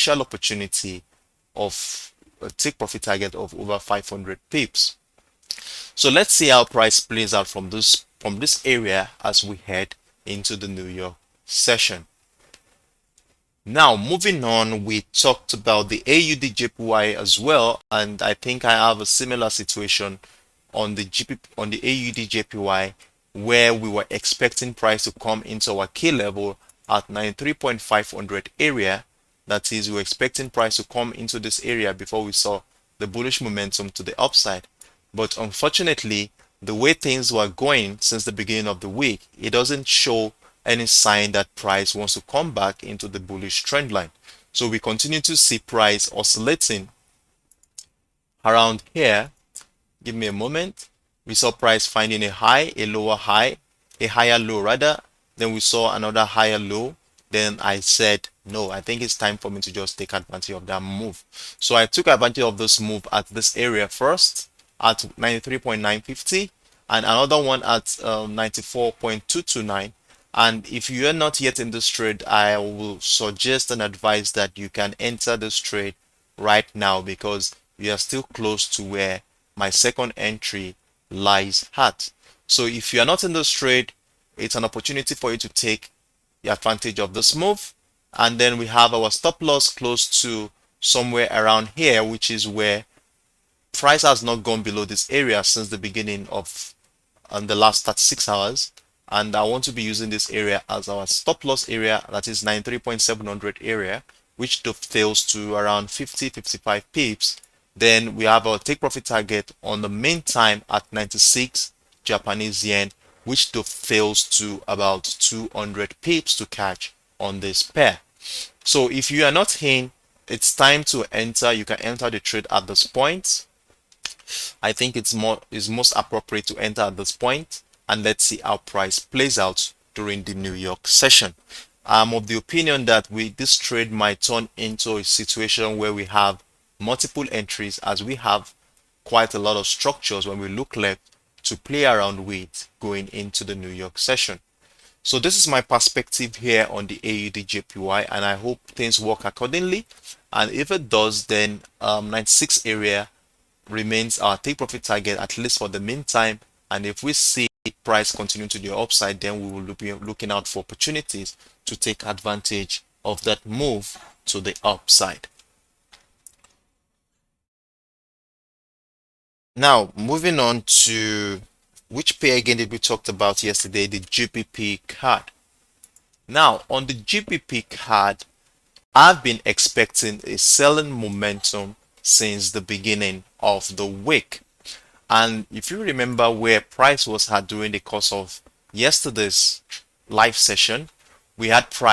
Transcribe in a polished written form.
potential opportunity of a take profit target of over 500 pips. So let's see how price plays out from this area as we head into the New York session. Now, moving on, we talked about the AUDJPY as well, and I think I have a similar situation on the AUDJPY, where we were expecting price to come into our key level at 93.500 area. That is, we were expecting price to come into this area before we saw the bullish momentum to the upside. But unfortunately, the way things were going since the beginning of the week, it doesn't show any sign that price wants to come back into the bullish trend line. So we continue to see price oscillating around here. Give me a moment. We saw price finding a high, a lower high, a higher low rather. Then we saw another higher low. Then I said, no, I think it's time for me to just take advantage of that move. So I took advantage of this move at this area first at 93.950 and another one at 94.229. And if you are not yet in this trade, I will suggest and advise that you can enter this trade right now because you are still close to where my second entry lies at. So if you are not in this trade, it's an opportunity for you to take the advantage of this move. And then we have our stop loss close to somewhere around here, which is where price has not gone below this area since the beginning of the last 36 hours. And I want to be using this area as our stop loss area, that is 93.700 area, which dovetails to around 50-55 pips. Then we have our take profit target on the main time at 96 Japanese yen, which dovetails to about 200 pips to catch on this pair. So if you are not in, it's time to enter. You can enter the trade at this point. I think it's most appropriate to enter at this point, and let's see how price plays out during the New York session. I'm of the opinion that this trade might turn into a situation where we have multiple entries, as we have quite a lot of structures when we look left to play around with going into the New York session. So this is my perspective here on the AUDJPY, and I hope things work accordingly. And if it does, then 96 area remains our take profit target, at least for the meantime. And if we see price continue to the upside, then we will be looking out for opportunities to take advantage of that move to the upside. Now, moving on to which pair again did we talked about yesterday, the GBP card. Now, on the GBP card, I've been expecting a selling momentum since the beginning of the week. And if you remember where price was at during the course of yesterday's live session, we had price